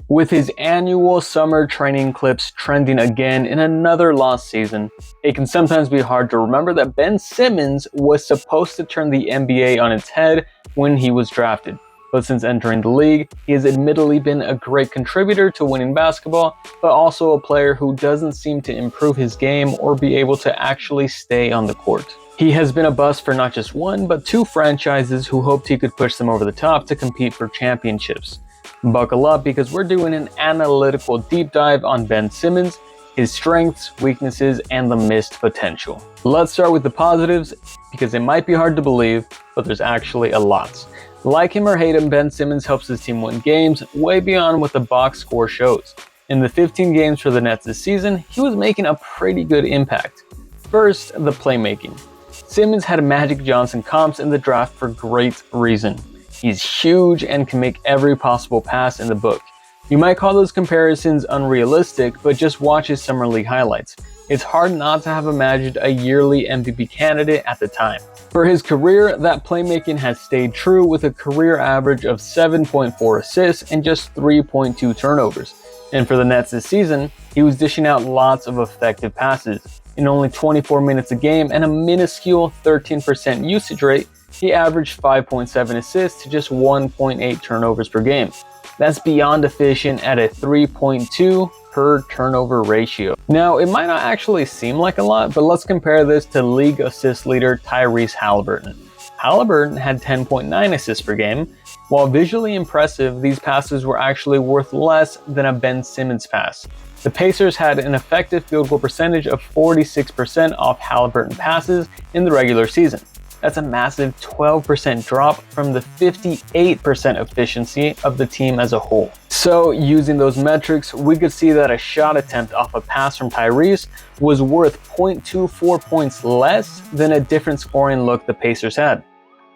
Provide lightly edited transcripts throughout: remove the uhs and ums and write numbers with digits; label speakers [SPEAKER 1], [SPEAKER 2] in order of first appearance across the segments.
[SPEAKER 1] With his annual summer training clips trending again in another lost season, it can sometimes be hard to remember that Ben Simmons was supposed to turn the NBA on its head when he was drafted. But since entering the league, he has admittedly been a great contributor to winning basketball, but also a player who doesn't seem to improve his game or be able to actually stay on the court. He has been a bust for not just one, but two franchises who hoped he could push them over the top to compete for championships. Buckle up because we're doing an analytical deep dive on Ben Simmons, his strengths, weaknesses, and the missed potential. Let's start with the positives because it might be hard to believe, but there's actually a lot. Like him or hate him, Ben Simmons helps his team win games way beyond what the box score shows. In the 15 games for the Nets this season, he was making a pretty good impact. First, the playmaking. Simmons had Magic Johnson comps in the draft for great reason. He's huge and can make every possible pass in the book. You might call those comparisons unrealistic, but just watch his summer league highlights. It's hard not to have imagined a yearly MVP candidate at the time. For his career, that playmaking has stayed true with a career average of 7.4 assists and just 3.2 turnovers. And for the Nets this season, he was dishing out lots of effective passes. In only 24 minutes a game and a minuscule 13% usage rate, he averaged 5.7 assists to just 1.8 turnovers per game. That's beyond efficient at a 3.2 per turnover ratio. Now, it might not actually seem like a lot, but let's compare this to league assist leader Tyrese Halliburton. Halliburton had 10.9 assists per game. While visually impressive, these passes were actually worth less than a Ben Simmons pass. The Pacers had an effective field goal percentage of 46% off Halliburton passes in the regular season. That's a massive 12% drop from the 58% efficiency of the team as a whole. So using those metrics, we could see that a shot attempt off a pass from Tyrese was worth 0.24 points less than a different scoring look the Pacers had.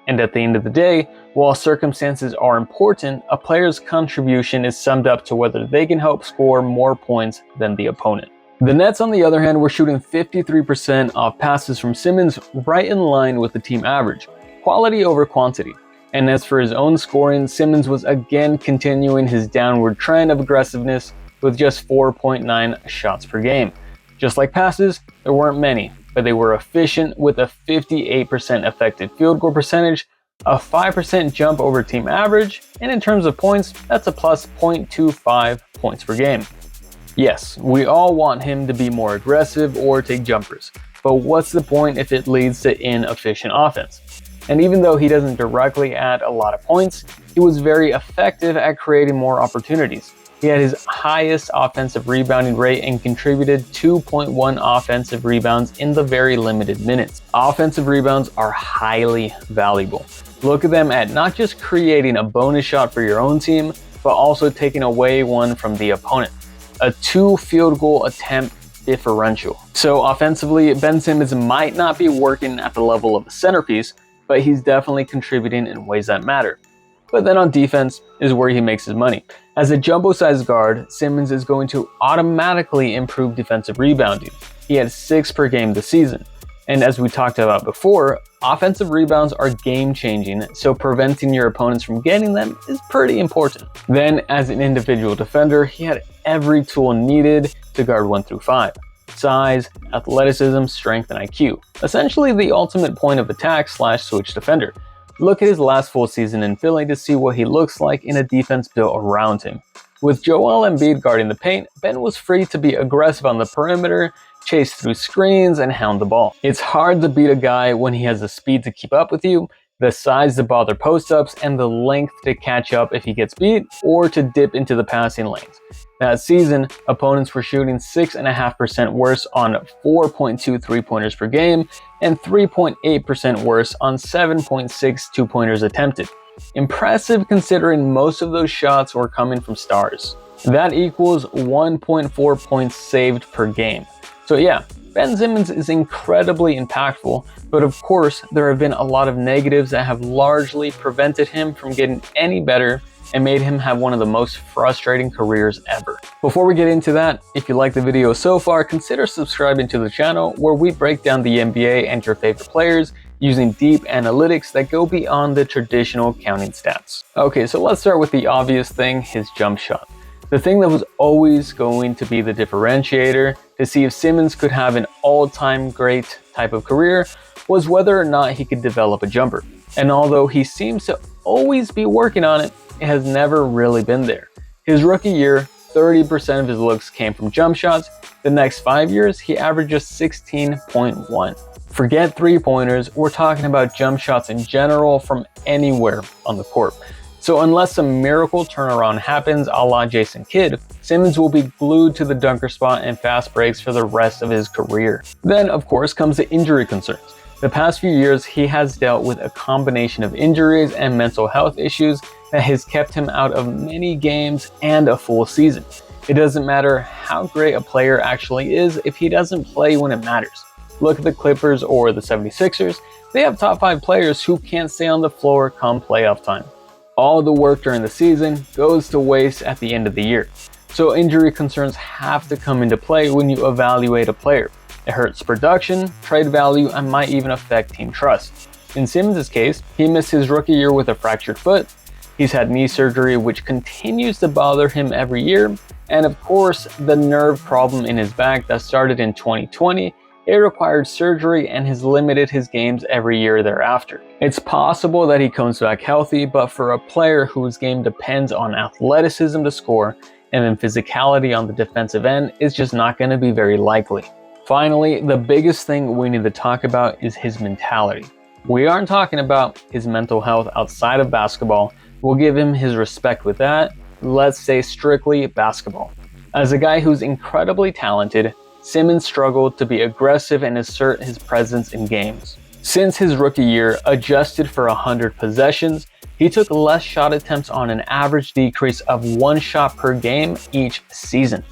[SPEAKER 1] And at the end of the day, while circumstances are important, a player's contribution is summed up to whether they can help score more points than the opponent. The Nets, on the other hand, were shooting 53% off passes from Simmons, right in line with the team average. Quality over quantity. And as for his own scoring, Simmons was again continuing his downward trend of aggressiveness with just 4.9 shots per game. Just like passes, there weren't many, but they were efficient with a 58% effective field goal percentage, a 5% jump over team average, and in terms of points, that's a plus 0.25 points per game. Yes, we all want him to be more aggressive or take jumpers, but what's the point if it leads to inefficient offense? And even though he doesn't directly add a lot of points, he was very effective at creating more opportunities. He had his highest offensive rebounding rate and contributed 2.1 offensive rebounds in the very limited minutes. Offensive rebounds are highly valuable. Look at them at not just creating a bonus shot for your own team, but also taking away one from the opponent. A 2 field goal attempt differential. So offensively, Ben Simmons might not be working at the level of a centerpiece, but he's definitely contributing in ways that matter. But then on defense is where he makes his money. As a jumbo-sized guard, Simmons is going to automatically improve defensive rebounding. He had 6 per game this season. And as we talked about before, offensive rebounds are game-changing, so preventing your opponents from getting them is pretty important. Then, as an individual defender, he had every tool needed to guard 1 through 5. Size, athleticism, strength, and IQ. Essentially the ultimate point of attack / switch defender. Look at his last full season in Philly to see what he looks like in a defense built around him. With Joel Embiid guarding the paint, Ben was free to be aggressive on the perimeter, chase through screens, and hound the ball. It's hard to beat a guy when he has the speed to keep up with you, the size to bother post-ups, and the length to catch up if he gets beat or to dip into the passing lanes. That season, opponents were shooting 6.5% worse on 4.2 three-pointers per game and 3.8% worse on 7.6 two-pointers attempted. Impressive considering most of those shots were coming from stars. That equals 1.4 points saved per game. So yeah, Ben Simmons is incredibly impactful, but of course there have been a lot of negatives that have largely prevented him from getting any better and made him have one of the most frustrating careers ever. Before we get into that, if you like the video so far, consider subscribing to the channel where we break down the NBA and your favorite players using deep analytics that go beyond the traditional counting stats. Okay, so let's start with the obvious thing, his jump shot. The thing that was always going to be the differentiator to see if Simmons could have an all-time great type of career was whether or not he could develop a jumper. And although he seems to always be working on it, it has never really been there. His rookie year, 30% of his looks came from jump shots. The next 5 years, he averaged just 16.1. Forget three-pointers, we're talking about jump shots in general from anywhere on the court. So unless some miracle turnaround happens a la Jason Kidd, Simmons will be glued to the dunker spot and fast breaks for the rest of his career. Then, of course, comes the injury concerns. The past few years, he has dealt with a combination of injuries and mental health issues that has kept him out of many games and a full season. It doesn't matter how great a player actually is if he doesn't play when it matters. Look at the Clippers or the 76ers. They have top 5 players who can't stay on the floor come playoff time. All the work during the season goes to waste at the end of the year. So injury concerns have to come into play when you evaluate a player. It hurts production, trade value, and might even affect team trust. In Simmons' case, he missed his rookie year with a fractured foot. He's had knee surgery, which continues to bother him every year. And of course, the nerve problem in his back that started in 2020. It required surgery and has limited his games every year thereafter. It's possible that he comes back healthy, but for a player whose game depends on athleticism to score and then physicality on the defensive end, it's just not going to be very likely. Finally, the biggest thing we need to talk about is his mentality. We aren't talking about his mental health outside of basketball. We'll give him his respect with that. Let's say strictly basketball. As a guy who's incredibly talented, Simmons struggled to be aggressive and assert his presence in games. Since his rookie year, adjusted for 100 possessions, he took less shot attempts on an average decrease of 1 shot per game each season,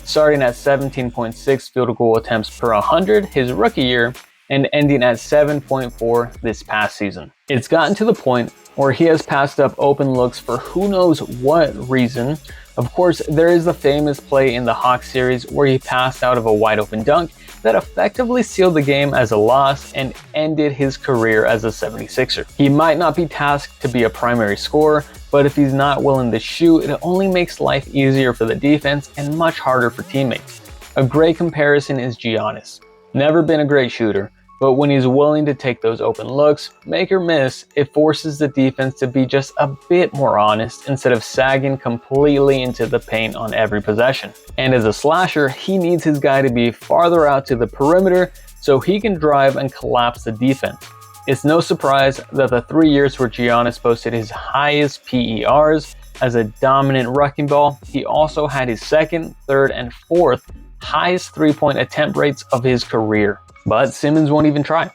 [SPEAKER 1] starting at 17.6 field goal attempts per 100 his rookie year and ending at 7.4 this past season. It's gotten to the point where he has passed up open looks for who knows what reason. Of course, there is the famous play in the Hawks series where he passed out of a wide open dunk that effectively sealed the game as a loss and ended his career as a 76er. He might not be tasked to be a primary scorer, but if he's not willing to shoot, it only makes life easier for the defense and much harder for teammates. A great comparison is Giannis. Never been a great shooter, but when he's willing to take those open looks, make or miss, it forces the defense to be just a bit more honest instead of sagging completely into the paint on every possession. And as a slasher, he needs his guy to be farther out to the perimeter so he can drive and collapse the defense. It's no surprise that the 3 years where Giannis posted his highest PERs as a dominant wrecking ball, he also had his second, third, and fourth highest three-point attempt rates of his career. But Simmons won't even try.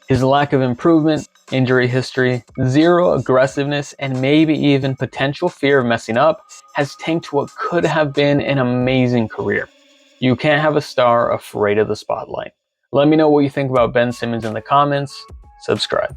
[SPEAKER 1] His lack of improvement, injury history, zero aggressiveness, and maybe even potential fear of messing up has tanked what could have been an amazing career. You can't have a star afraid of the spotlight. Let me know what you think about Ben Simmons in the comments. Subscribe.